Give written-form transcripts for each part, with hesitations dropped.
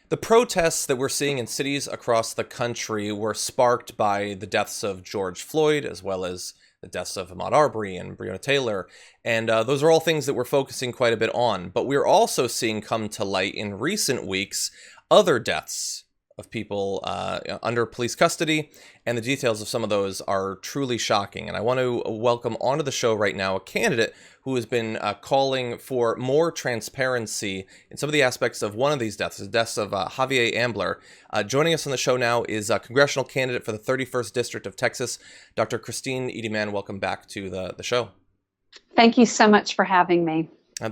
The protests that we're seeing in cities across the country were sparked by the deaths of George Floyd, as well as the deaths of Ahmaud Arbery and Breonna Taylor. And those are all things that we're focusing quite a bit on. But we're also seeing come to light in recent weeks other deaths of people under police custody, and the details of some of those are truly shocking. And I want to welcome onto the show right now a candidate who has been calling for more transparency in some of the aspects of one of these deaths, the deaths of Javier Ambler. Joining us on the show now is a congressional candidate for the 31st District of Texas, Dr. Christine Mann. Welcome back to the show. Thank you so much for having me.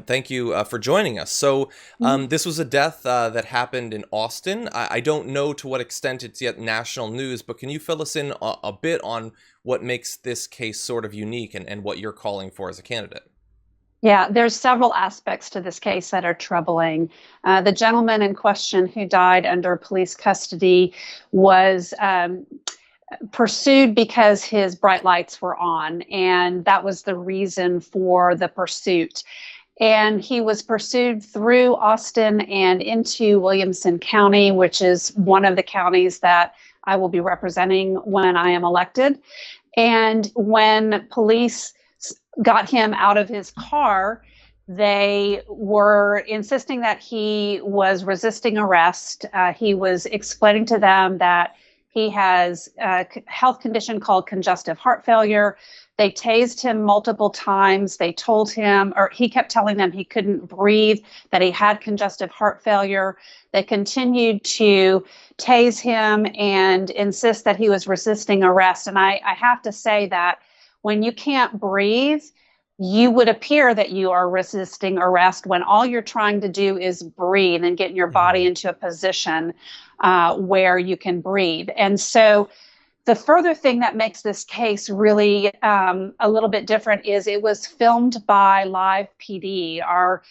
Thank you for joining us. So this was a death that happened in Austin. I don't know to what extent it's yet national news, but can you fill us in a bit on what makes this case sort of unique and what you're calling for as a candidate? Yeah, there's several aspects to this case that are troubling. The gentleman in question who died under police custody was pursued because his bright lights were on, and that was the reason for the pursuit. And he was pursued through Austin and into Williamson County, which is one of the counties that I will be representing when I am elected. And when police got him out of his car, they were insisting that he was resisting arrest. He was explaining to them that he has a health condition called congestive heart failure. They tased him multiple times. They told him, or he kept telling them he couldn't breathe, that he had congestive heart failure. They continued to tase him and insist that he was resisting arrest. And I have to say that when you can't breathe, you would appear that you are resisting arrest when all you're trying to do is breathe and get your body into a position where you can breathe. And so the further thing that makes this case really a little bit different is it was filmed by Live PD. Our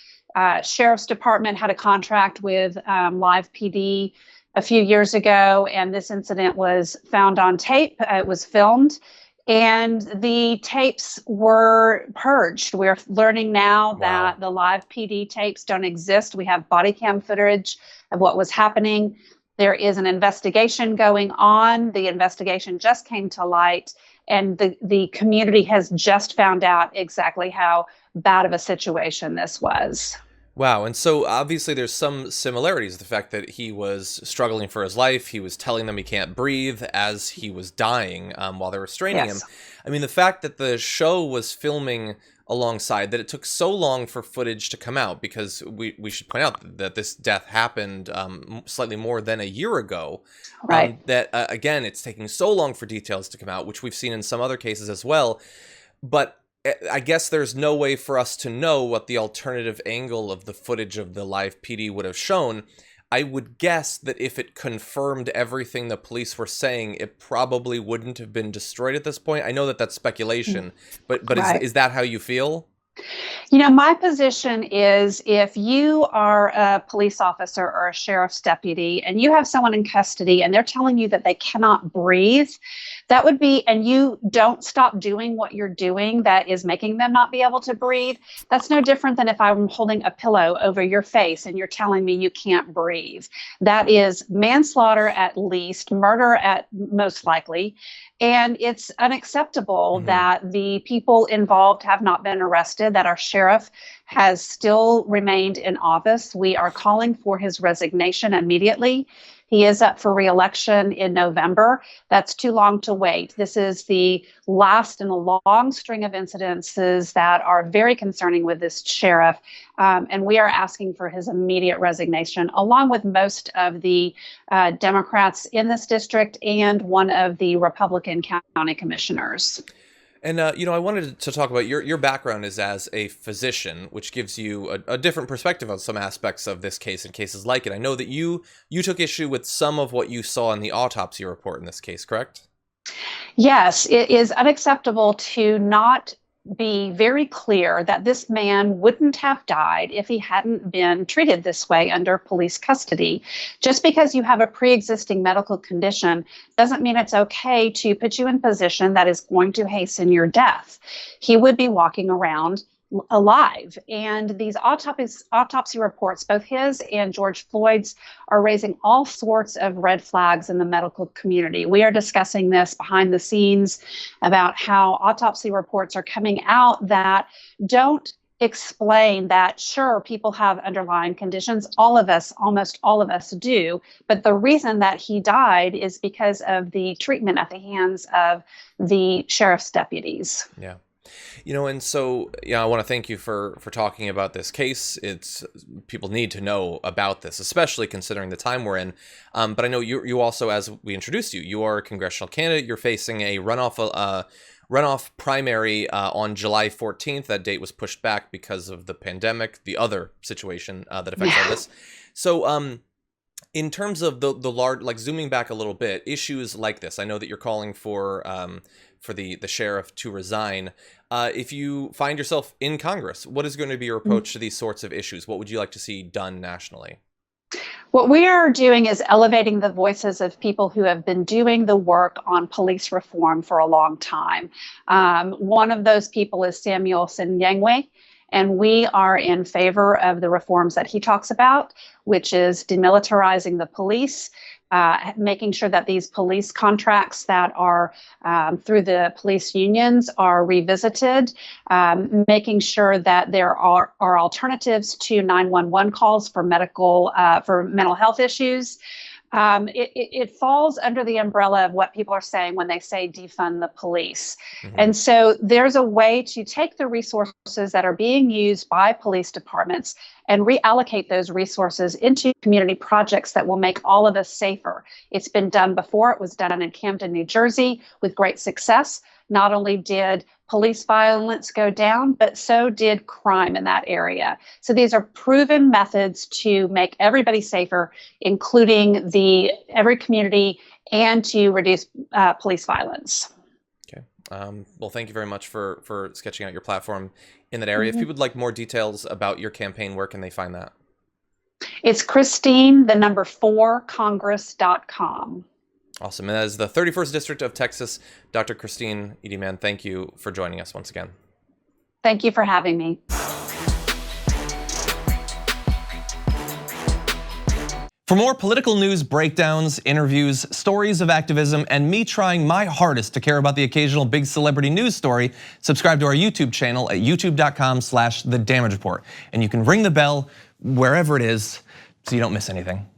sheriff's department had a contract with Live PD a few years ago, and this incident was found on tape. It was filmed, and the tapes were purged. We're learning now that the Live PD tapes don't exist. We have body cam footage of what was happening. There is an investigation going on. The investigation just came to light, and the community has just found out exactly how bad of a situation this was. Wow. And so obviously there's some similarities. The fact that he was struggling for his life, he was telling them he can't breathe as he was dying while they were restraining him. I mean, the fact that the show was filming alongside, that it took so long for footage to come out, because we should point out that this death happened slightly more than a year ago. Right. That, again, it's taking so long for details to come out, which we've seen in some other cases as well. But I guess there's no way for us to know what the alternative angle of the footage of the Live PD would have shown. I would guess that if it confirmed everything the police were saying, it probably wouldn't have been destroyed at this point. I know that that's speculation, but right. is that how you feel? You know, my position is if you are a police officer or a sheriff's deputy and you have someone in custody and they're telling you that they cannot breathe, that would be, and you don't stop doing what you're doing that is making them not be able to breathe, that's no different than if I'm holding a pillow over your face and you're telling me you can't breathe. That is manslaughter at least, murder at most likely. And it's unacceptable that the people involved have not been arrested, that our sheriff has still remained in office. We are calling for his resignation immediately. He is up for re-election in November. That's too long to wait. This is the last in a long string of incidences that are very concerning with this sheriff. And we are asking for his immediate resignation, along with most of the Democrats in this district and one of the Republican county commissioners. And, I wanted to talk about your background is as a physician, which gives you a different perspective on some aspects of this case and cases like it. I know that you took issue with some of what you saw in the autopsy report in this case, correct? Yes, it is unacceptable to not be very clear that this man wouldn't have died if he hadn't been treated this way under police custody. Just because you have a pre-existing medical condition doesn't mean it's okay to put you in a position that is going to hasten your death. He would be walking around alive. And these autopsy reports, both his and George Floyd's, are raising all sorts of red flags in the medical community. We are discussing this behind the scenes about how autopsy reports are coming out that don't explain that, sure, people have underlying conditions. All of us, almost all of us do. But the reason that he died is because of the treatment at the hands of the sheriff's deputies. Yeah. And so, I want to thank you for talking about this case. People need to know about this, especially considering the time we're in. But I know you also, as we introduced you are a congressional candidate. You're facing a runoff primary on July 14th. That date was pushed back because of the pandemic, the other situation that affects all this. So, in terms of the large, like zooming back a little bit, issues like this, I know that you're calling for the sheriff to resign. If you find yourself in Congress, what is going to be your approach to these sorts of issues? What would you like to see done nationally? What we are doing is elevating the voices of people who have been doing the work on police reform for a long time. One of those people is Samuelson Yangwei, and we are in favor of the reforms that he talks about, which is demilitarizing the police, making sure that these police contracts that are through the police unions are revisited, making sure that there are alternatives to 911 calls for mental health issues. It falls under the umbrella of what people are saying when they say defund the police. Mm-hmm. And so there's a way to take the resources that are being used by police departments and reallocate those resources into community projects that will make all of us safer. It's been done before. It was done in Camden, New Jersey, with great success. Not only did police violence go down, but so did crime in that area. So these are proven methods to make everybody safer, including every community, and to reduce police violence. Okay. Well, thank you very much for sketching out your platform in that area. Mm-hmm. If people would like more details about your campaign, where can they find that? It's Christine4Congress.com. Awesome. And as the 31st District of Texas, Dr. Christine Mann, thank you for joining us once again. Thank you for having me. For more political news breakdowns, interviews, stories of activism, and me trying my hardest to care about the occasional big celebrity news story, subscribe to our YouTube channel at youtube.com/The Damage Report. And you can ring the bell wherever it is so you don't miss anything.